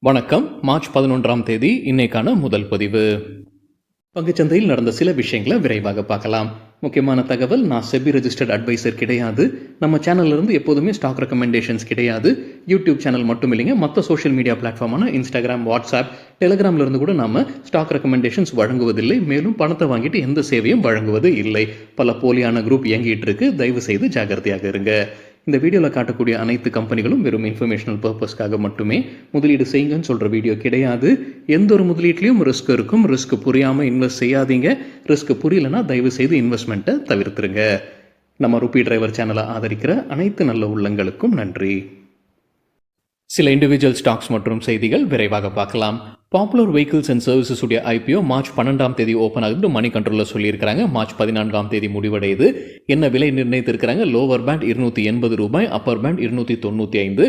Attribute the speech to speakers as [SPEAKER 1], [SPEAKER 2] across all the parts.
[SPEAKER 1] வணக்கம். மார்ச் 11ஆம் தேதி இன்னைக்கான முதல் பதிவு. பங்குச்சந்தையில் நடந்த சில விஷயங்களை விரைவாக பார்க்கலாம். முக்கியமான தகவல், நான் செபி ரெஜிஸ்டர்ட் அட்வைசர் கிடையாது. நம்ம சேனல்ல இருந்து எப்போதுமே ஸ்டாக் ரெக்கமெண்டேஷன்ஸ் கிடையாது. யூடியூப் சேனல் மட்டும் இல்லைங்க, மற்ற சோஷியல் மீடியா பிளாட்ஃபார்மான இன்ஸ்டாகிராம், வாட்ஸ்அப், டெலிகிராம்ல இருந்து கூட நாம ஸ்டாக் ரெக்கமெண்டேஷன்ஸ் வழங்குவதில்லை. மேலும் பணத்தை வாங்கிட்டு எந்த சேவையும் வழங்குவது இல்லை. பல போலியான குரூப் இயங்கிட்டு இருக்கு. தயவு செய்து ஜாகிரதையாக இருங்க. இந்த வீடியோவில் காட்டக்கூடிய அனைத்து கம்பெனிகளும் வெறும் இன்ஃபர்மேஷனல் பர்பஸ்க்காக மட்டுமே முதலீடு செய்யுங்கன்னு சொல்கிற வீடியோ கிடையாது. எந்த ஒரு முதலீட்லையும் ரிஸ்க் இருக்கும். ரிஸ்க் புரியாமல் இன்வெஸ்ட் செய்யாதீங்க. ரிஸ்க் புரியலன்னா தயவு செய்து இன்வெஸ்ட்மெண்ட்டை தவிர்த்துருங்க. நம்ம ருபி டிரைவர் சேனலை ஆதரிக்கிற அனைத்து நல்ல உள்ளங்களுக்கும் நன்றி. சில இண்டிவிஜுவல் ஸ்டாக்ஸ் மற்றும் செய்திகள் விரைவாக பார்க்கலாம். பாப்புலர் வெஹிக்கிள்ஸ் அண்ட் சர்வீசஸ் உடைய ஐபிஓ மார்ச் 12ஆம் தேதி ஓப்பன் ஆகுது. மணி கண்ட்ரோலில் சொல்லியிருக்கிறாங்க. மார்ச் 14ஆம் தேதி முடிவடையுது. என்ன விலை நிர்ணயித்திருக்கிறாங்க? லோவர் பேண்ட் ரூபாய் 280, அப்பர் பேண்ட் 295.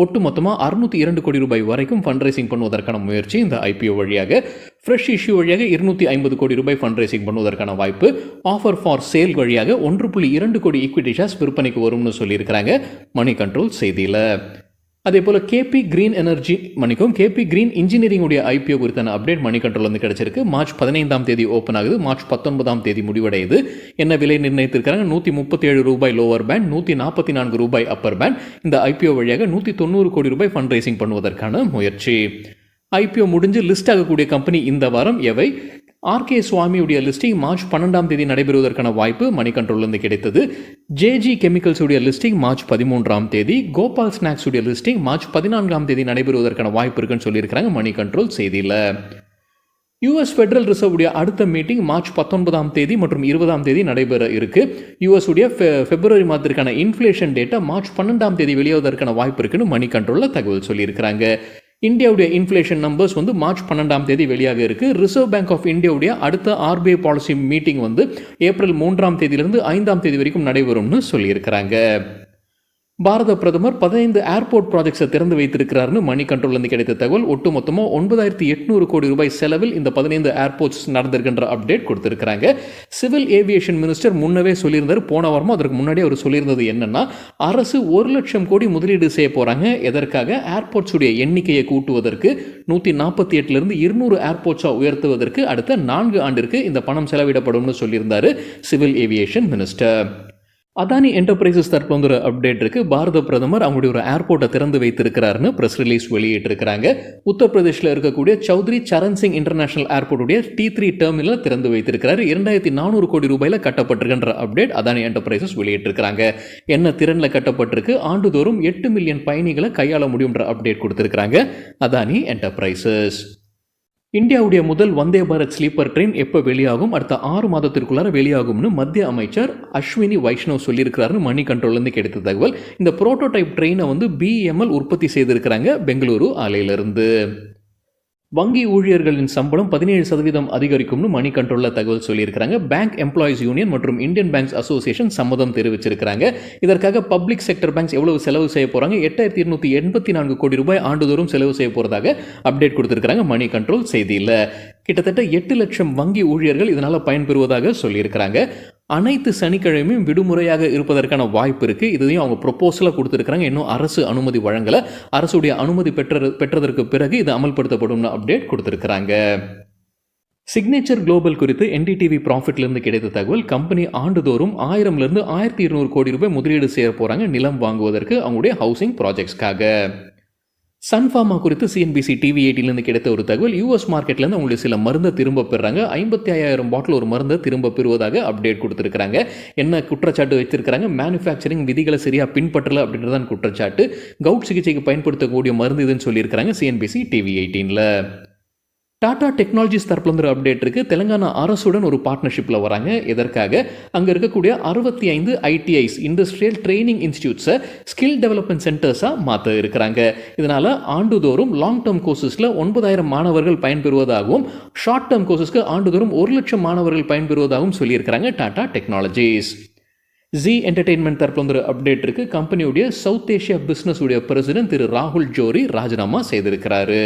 [SPEAKER 1] ஒட்டு மொத்தமாக 602 கோடி ரூபாய் வரைக்கும் ஃபண்ட் ரைசிங் பண்ணுவதற்கான முயற்சி இந்த ஐபிஓ வழியாக. ஃப்ரெஷ் இஷ்யூ வழியாக 250 கோடி ரூபாய் ஃபண்ட் ரைசிங் பண்ணுவதற்கான வாய்ப்பு. ஆஃபர் ஃபார் சேல் வழியாக 1.2 கோடி ஈக்விட்டி ஷேர்ஸ் விற்பனைக்கு வரும்னு சொல்லியிருக்கிறாங்க மணி கண்ட்ரோல் செய்தியில். அதே போல் கேபி கிரீன் இன்ஜினியரிங் உடைய ஐபிஓ குறித்தான அப்டேட் மணி கண்ட்ரோல் வந்து கிடைச்சிருக்கு. மார்ச் 15ஆம் தேதி ஓப்பன் ஆகுது. மார்ச் 19ஆம் தேதி முடிவடையுது. என்ன விலை நிர்ணயித்திருக்கிறாங்க? 137 ரூபாய் லோவர் பேண்ட், 144 ரூபாய் அப்பர் பேண்ட். இந்த ஐபிஓ வழியாக 190 கோடி ரூபாய் ஃபண்ட் ரைசிங் பண்ணுவதற்கான முயற்சி. ஐபிஓ முடிஞ்சு லிஸ்ட் ஆகக்கூடிய கம்பெனி இந்த வாரம் எவை? ஆர்கே சுவாமியுடைய லிஸ்டிங் மார்ச் 12ஆம் தேதி நடைபெறுவதற்கான வாய்ப்பு மணி கண்ட்ரோலிருந்து கிடைத்தது. ஜேஜி கெமிக்கல்ஸ் உடைய லிஸ்டிங் மார்ச் 13ஆம் தேதி. கோபால் ஸ்நாக்ஸ் உடைய லிஸ்டிங் மார்ச் 14ஆம் தேதி நடைபெறுவதற்கான வாய்ப்பு இருக்குன்னு சொல்லியிருக்கிறாங்க மணி கண்ட்ரோல் செய்தியில். யூஎஸ் ஃபெடரல் ரிசர்வ் உடைய அடுத்த மீட்டிங் மார்ச் 19ஆம் தேதி மற்றும் 20ஆம் தேதி நடைபெற இருக்கு. யூஎஸ் உடைய பிப்ரவரி மாதத்திற்கான இன்ஃப்ளேஷன் டேட்டா மார்ச் 12ஆம் தேதி வெளியாவதற்கான வாய்ப்பு இருக்குன்னு மணி கண்ட்ரோலில் தகவல் சொல்லியிருக்கிறாங்க. இந்தியாவுடைய இன்ஃப்ளேஷன் நம்பர்ஸ் வந்து மார்ச் 12ஆம் தேதி வெளியாக இருக்கு. ரிசர்வ் பேங்க் ஆஃப் இந்தியாவுடைய அடுத்த ஆர்பிஐ பாலிசி மீட்டிங் வந்து ஏப்ரல் 3ஆம் தேதியிலிருந்து 5ஆம் தேதி வரைக்கும் நடைபெறும்னு சொல்லியிருக்கிறாங்க. பாரத பிரதமர் 15 ஏர்போர்ட் ப்ராஜெக்ட்ஸை திறந்து வைத்திருக்கிறார்னு மணி கண்ட்ரோல்லேருந்து கிடைத்த தகவல். ஒட்டுமொத்தமாக 9800 கோடி ரூபாய் செலவில் இந்த 15 ஏர்போர்ட்ஸ் நடந்திருக்கின்ற அப்டேட் கொடுத்திருக்கிறாங்க. சிவில் ஏவியேஷன் மினிஸ்டர் முன்னவே சொல்லியிருந்தார். போன வாரமும் அதற்கு முன்னாடியே அவர் சொல்லியிருந்தது என்னன்னா, அரசு 1 லட்சம் கோடி முதலீடு செய்ய போறாங்க. எதற்காக? ஏர்போர்ட்ஸ் உடைய எண்ணிக்கையை கூட்டுவதற்கு. 148லிருந்து 200 ஏர்போர்ட்ஸா உயர்த்துவதற்கு அடுத்த 4 ஆண்டிற்கு இந்த பணம் செலவிடப்படும்னு சொல்லியிருந்தாரு civil aviation minister. Adani enterprises தரப்பு வந்து ஒரு அப்டேட் இருக்கு. பாரத பிரதமர் அவங்களுடைய ஒரு ஏர்போர்ட்டை திறந்து வைத்திருக்கிறாருன்னு பிரஸ் ரிலீஸ் வெளியிட்டிருக்கிறாங்க. உத்தரப்பிரதேசில் இருக்கக்கூடிய Chowdhury Charan Singh international ஏர்போர்ட்டுடைய T3 terminal திறந்து வைத்திருக்கிறாரு. 2400 கோடி ரூபாயில கட்டப்பட்டிருக்கின்ற அப்டேட் அதானி என்டர்பிரைசஸ் வெளியிட்டிருக்கிறாங்க. என்ன திறன்ல கட்டப்பட்டிருக்கு? ஆண்டுதோறும் 8 மில்லியன் பயணிகளை கையாள முடியும்ன்ற அப்டேட் கொடுத்திருக்கிறாங்க அதானி என்டர்பிரைசஸ். இந்தியாவுடைய முதல் வந்தே பாரத் ஸ்லீப்பர் ட்ரெயின் எப்போ வெளியாகும்? அடுத்த 6 மாதத்திற்குள்ளார வெளியாகும்னு மத்திய அமைச்சர் அஸ்வினி வைஷ்ணவ் சொல்லியிருக்கிறாருன்னு மணி கண்ட்ரோல்லேருந்து கிடைத்த தகவல். இந்த புரோட்டோடைப் ட்ரெயினை வந்து BEML உற்பத்தி செய்திருக்கிறாங்க பெங்களூரு ஆலையிலிருந்து. வங்கி ஊழியர்களின் சம்பளம் 17% அதிகரிக்கும்னு மணி கண்ட்ரோலில் தகவல் சொல்லியிருக்கிறாங்க. பேங்க் எம்ப்ளாயிஸ் யூனியன் மற்றும் இந்தியன் பேங்க்ஸ் அசோசியேஷன் சம்மதம் தெரிவிச்சிருக்கிறாங்க. இதற்காக பப்ளிக் செக்டர் பேங்க்ஸ் எவ்வளவு செலவு செய்ய போறாங்க? 8284 கோடி ரூபாய் ஆண்டுதோறும் செலவு செய்ய போறதாக அப்டேட் கொடுத்திருக்கிறாங்க மணி கண்ட்ரோல் செய்தியில். கிட்டத்தட்ட 8 லட்சம் வங்கி ஊழியர்கள் இதனால் பயன்பெறுவதாக சொல்லியிருக்கிறாங்க. அனைத்து சனிக்கிழமையும் விடுமுறையாக இருப்பதற்கான வாய்ப்பு இருக்கு. இதையும் அவங்க ப்ரொபோசலாக கொடுத்துருக்காங்க. இன்னும் அரசு அனுமதி வழங்கலை. அரசுடைய அனுமதி பெற்றதற்கு பிறகு இது அமல்படுத்தப்படும் அப்டேட் கொடுத்திருக்கிறாங்க. சிக்னேச்சர் குளோபல் குறித்து NDTV ப்ராஃபிட்லேருந்து கிடைத்த தகவல். கம்பெனி ஆண்டுதோறும் 1000லிருந்து 1200 கோடி ரூபாய் முதலீடு செய்ய போறாங்க நிலம் வாங்குவதற்கு அவங்களுடைய ஹவுசிங் ப்ராஜெக்ட்ஸ்க்காக. சன்ஃபார்மா குறித்து CNBC TV18லேருந்து கிடைத்த ஒரு தகவல். US மார்க்கெட்லேருந்து அவங்களுடைய சில மருந்தை திரும்ப பெறாங்க. 55,000 பாட்டில் ஒரு மருந்தை திரும்ப பெறுவதாக அப்டேட் கொடுத்துருக்காங்க. என்ன குற்றச்சாட்டு வைத்திருக்கிறாங்க? மேனுஃபேக்சரிங் விதிகளை சரியாக பின்பற்றலை அப்படின்றதான் குற்றச்சாட்டு. கவுட் சிகிச்சைக்கு பயன்படுத்தக்கூடிய மருந்து இதுன்னு சொல்லியிருக்கிறாங்க CNBC TV18ல். டாடா டெக்னாலஜிஸ் தரப்புல ஒரு அப்டேட் இருக்கு. தெலுங்கானா அரசுடன் ஒரு பார்ட்னர்ஷிப்ல வராங்க. எதற்காக? அங்க இருக்கக்கூடிய 65 ITIs இண்டஸ்ட்ரியல் ட்ரைனிங் இன்ஸ்டிடியூட்ஸை ஸ்கில் டெவலப்மெண்ட் சென்டர்ஸா மாற்ற இருக்கிறாங்க. இதனால ஆண்டுதோறும் லாங் டேர்ம் கோர்சஸ்ல 9000 மாணவர்கள் பயன்பெறுவதாகவும், ஷார்ட் டேர்ம் கோர்சஸ்க்கு ஆண்டுதோறும் 1 லட்சம் மாணவர்கள் பயன்பெறுவதாகவும் சொல்லியிருக்கிறாங்க டாடா டெக்னாலஜிஸ். ஜி என்டர்டெயின்மெண்ட் தரப்புல ஒரு அப்டேட் இருக்கு. கம்பெனியுடைய சவுத் ஏஷியா பிசினஸ் உடைய பிரசிடென்ட் திரு ராகுல் ஜோரி ராஜினாமா செய்திருக்கிறாரு.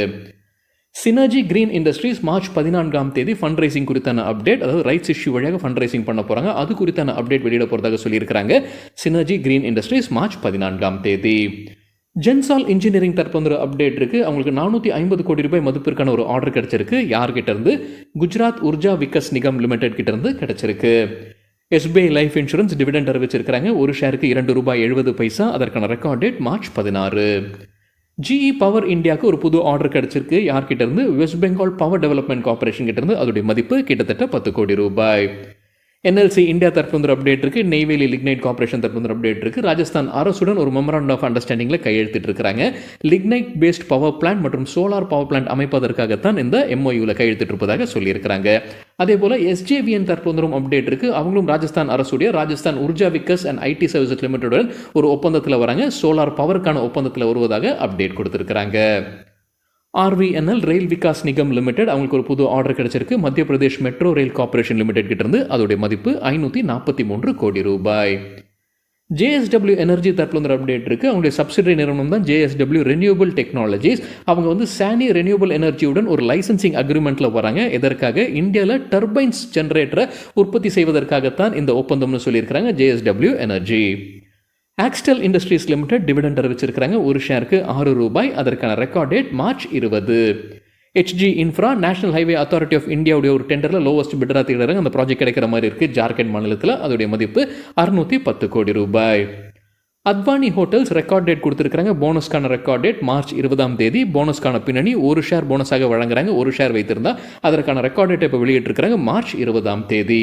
[SPEAKER 1] சினர்ஜி கிரீன் இண்டஸ்ட்ரீஸ் மார்ச் 14ஆம் தேதி ஃபண்ட் ரைசிங் குறித்தான அப்டேட், அதாவது ரைட்ஸ் இஷ்யூ வழியாக ஃபண்ட் ரைசிங் பண்ண போகிறாங்க, அது குறித்தான அப்டேட் வெளியிட போகிறதாக சொல்லியிருக்கிறாங்க. சினர்ஜி கிரீன் இண்டஸ்ட்ரீஸ் மார்ச் 14ஆம் தேதி. ஜென்சால் இன்ஜினியரிங் தரப்பு ஒரு அப்டேட் இருக்குது. அவங்களுக்கு 450 கோடி ரூபாய் மதிப்பிற்கான ஒரு ஆர்டர் கிடச்சிருக்கு. யார்கிட்ட இருந்து? குஜராத் உர்ஜா விகாஸ் நிகம் லிமிடெட் கிட்ட இருந்து கிடச்சிருக்கு. எஸ்பிஐ லைஃப் இன்சூரன்ஸ் டிவிடெண்ட் அறிவிச்சிருக்கிறாங்க. ஒரு ஷேருக்கு ₹2.70. அதற்கான record date March 16. GE power இந்தியாவுக்கு ஒரு புது ஆர்டர் கிடச்சிருக்கு. யார்கிட்ட இருந்து? West Bengal power development corporation கிட்ட இருந்து. அதோடைய மதிப்பு கிட்டத்தட்ட 10 கோடி ரூபாய். என்எல்சி இந்தியா தரப்பு ஒரு அப்டேட் இருக்குது. நெய்வேலி லிக்னைட் கார்பரேஷன் தரப்பு ஒரு அப்டேட் இருக்குது. ராஜஸ்தான் அரசுடன் ஒரு மெமராண்டம் ஆஃப் அண்டர்ஸ்டாண்டிங்கில் கையெழுத்திட்டு இருக்கிறாங்க. லிக்னைட் பேஸ்ட் பவர் பிளான்ட் மற்றும் சோலார் பவர் பிளான்ட் அமைப்பதற்காகத்தான் இந்த எம்ஓயூவில் கையெழுத்திட்டு இருப்பதாக சொல்லியிருக்கிறாங்க. அதே போல் எஸ்ஜேவிஎன் தரப்பு ஒரு அப்டேட் இருக்குது. அவங்களும் ராஜஸ்தான் அரசுடைய Rajasthan Urja Vikas and IT services லிமிடெடுடன் ஒரு ஒப்பந்தத்தில் வராங்க. சோலார் பவருக்கான ஒப்பந்தத்தில் வருவதாக அப்டேட் கொடுத்துருக்கிறாங்க. RVNL rail Vikas Nigam limited அவங்களுக்கு ஒரு புது ஆர்டர் கிடைச்சிருக்கு. Madhya Pradesh metro rail corporation limited கிட்ட இருந்து. அதோடைய மதிப்பு 543 கோடி ரூபாய். ஜேஎஸ்டபிள்யூ எனர்ஜி தரப்புல அப்டேட் இருக்குது. அவங்களுடைய சப்சிடரி நிறுவனம் தான் ஜேஎஸ்டபிள்யூ ரெனியூபிள் டெக்னாலஜிஸ். அவங்க வந்து சானி ரெனியூபிள் எனர்ஜியுடன் ஒரு லைசன்சிங் அக்ரிமெண்ட்டில் வராங்க. எதற்காக? இந்தியாவில் டர்பைன்ஸ் ஜென்ரேட்டரை உற்பத்தி செய்வதற்காகத்தான் இந்த ஒப்பந்தம்னு சொல்லியிருக்கிறாங்க JSW energy. Axtel industries limited dividend அறிவிச்சிருக்கிறாங்க. ஒரு ஷேருக்கு ₹6. அதற்கான record date March 20. HG infra national highway authority of இந்தியாவுடைய ஒரு டெண்டரில் லோவஸ்ட் பிட்டராக திகழ்றாங்க. அந்த ப்ராஜெக்ட் கிடைக்கிற மாதிரி இருக்குது. ஜார்க்கண்ட் மாநிலத்தில். அதோடைய மதிப்பு ₹610 கோடி ரூபாய். அத்வானி ஹோட்டல்ஸ் ரெக்கார்ட் டேட் கொடுத்துருக்காங்க. போனஸ்க்கான ரெக்கார்ட் டேட் மார்ச் 20. போனஸ்க்கான பின்னணி ஒரு ஷேர் போனஸாக வழங்குறாங்க. ஒரு ஷேர் வைத்திருந்தால் அதற்கான ரெக்கார்ட் டேட் இப்போ வெளியிட்டிருக்கிறாங்க மார்ச் 20.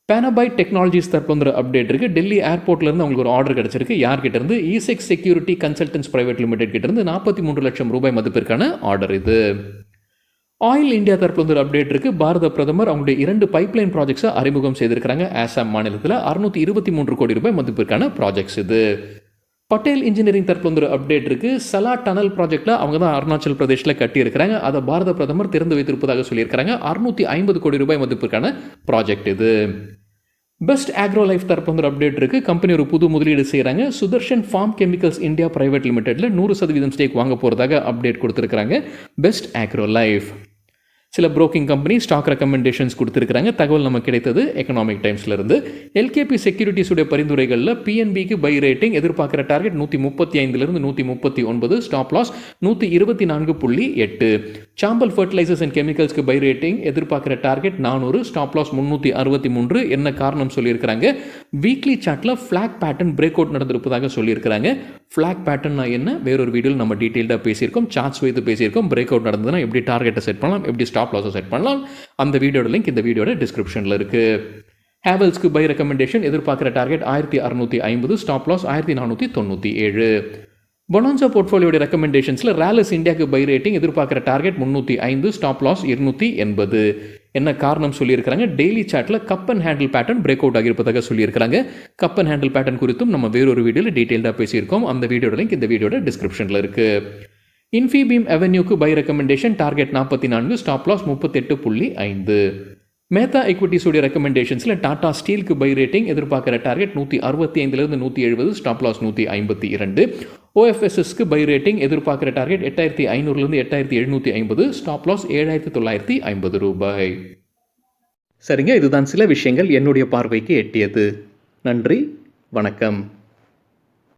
[SPEAKER 1] பேனபைட் டெக்னாலஜிஸ் தரப்பு அப்டேட் இருக்குது. டெல்லி ஏர்போர்ட்லேருந்து அவங்களுக்கு ஒரு ஆர்டர் கிடச்சிருக்கு. யார்கிட்ட இருந்து? ஈசெக் செக்யூரிட்டி கன்சல்டன்ஸ் பிரைவேட் லிமிடெட் கிட்ட இருந்து. 43 லட்சம் ரூபாய் மதிப்பிற்கான ஆர்டர் இது. ஆயில் இந்தியா தரப்பு அப்டேட் இருக்குது. பாரத பிரதமர் அவங்களுடைய 2 பைப்லைன் ப்ராஜெக்ட்ஸை அறிமுகம் செய்திருக்கிறாங்க. ஆசாம் மாநிலத்தில் 623 கோடி ரூபாய் மதிப்பிற்கான ப்ராஜெக்ட்ஸ் இது. பட்டேல் இன்ஜினியரிங் தரப்பு அப்டேட் இருக்குது. சலா டனல் ப்ராஜெக்டில் அவங்க தான் அருணாச்சல் பிரதேஷில் கட்டியிருக்கிறாங்க. அதை பாரத பிரதமர் திறந்து வைத்திருப்பதாக சொல்லியிருக்கிறாங்க. 650 கோடி ரூபாய் மதிப்பிற்கான ப்ராஜெக்ட் இது. பெஸ்ட் ஆக்ரோ லைஃப் தரப்பு அப்டேட் இருக்குது. கம்பெனி ஒரு புது முதலீடு செய்கிறாங்க. Sudarshan farm chemicals India private லிமிடெட்டில் 100% ஸ்டேக் வாங்க போகிறதாக அப்டேட் கொடுத்துருக்காங்க பெஸ்ட் ஆக்ரோ லைஃப். சில புரோக்கிங் கம்பெனி ஸ்டாக் ரெக்கமெண்டேஷன்ஸ் கொடுத்துருக்காங்க. தகவல் நமக்கு கிடைத்தது எக்கனாமிக் டைம்ஸ்லேருந்து. எல்கேபி செக்யூரிட்டிஸுடைய பரிந்துரைகளில் பிஎன்பிக்கு பை ரேட்டிங் எதிர்பார்க்குற target 135 139, stop loss 124.8. Chambal fertilisers and கெமிக்கல்ஸ்க்கு பை ரேட்டிங் எதிர்பார்க்குற டார்கெட் 400, ஸ்டாப் லாஸ் 363. என்ன காரணம் சொல்லியிருக்கிறாங்க? வீக்லி சார்ட்டில் ஃப்ளாக் பேட்டர்ன் பிரேக் அவுட் நடந்திருப்பதாக சொல்லியிருக்கிறாங்க. ஃப்ளாக் பேட்டர்னா என்ன? வேறொரு வீடியோவில் நம்ம டீட்டெயில்டாக பேசியிருக்கோம். சார்ட்ஸ் வைத்து பேசியிருக்கோம். பிரேக் அவுட் நடந்ததுன்னா எப்படி டார்கெட்டை செட் பண்ணலாம், எப்படி ஸ்டாப் லாஸை செட் பண்ணலாம். அந்த வீடியோட லிங்க் இந்த வீடியோட டிஸ்கிரிப்ஷனில் இருக்குது. ஹேவல்ஸ்க்கு பை ரெக்கமெண்டேஷன் எதிர்பார்க்குற டார்கெட் 1650, ஸ்டாப் லாஸ் 1497. பொனான்சா போர்ட்ஃபோலியோட ரெக்கமெண்டேஷன்ஸில் ராலஸ் இந்தியாவுக்கு பை ரேட்டிங் எதிர்பார்க்குற டார்கெட் 305, ஸ்டாப் லாஸ் 280. என்ன காரணம் சொல்லியிருக்கிறாங்க? டெய்லி சார்ட்டில் cup and handle pattern break out ஆகியிருப்பதாக சொல்லியிருக்கிறாங்க. கப் அண்ட் ஹேண்டில் பேட்டர்ன் குறித்தும் நம்ம வேறொரு வீடியோவில் டீட்டெயில்டாக பேசியிருக்கோம். அந்த வீடியோட லிங்க் இந்த வீடியோட டிஸ்கிரிப்ஷனில் இருக்குது. இன்ஃபிபீம் அவென்யூக்கு buy recommendation target 44, stop loss 38.5. Mehta எக்விட்டிஸுடைய ரெக்கமெண்டேஷன்ஸில் டாடா ஸ்டீலுக்கு பை ரேட்டிங் எதிர்பார்க்குற டார்கெட் 165 170, ஸ்டாப் லாஸ் 152. ஓஎஃப்எஸ்எஸ்க்கு பை ரேட்டிங் எதிர்பார்க்குற டார்கெட் 8500 8750, ஸ்டாப் லாஸ் 7950 ரூபாய். சரிங்க, இதுதான் சில விஷயங்கள் என்னுடைய பார்வைக்கு எட்டியது. நன்றி, வணக்கம்.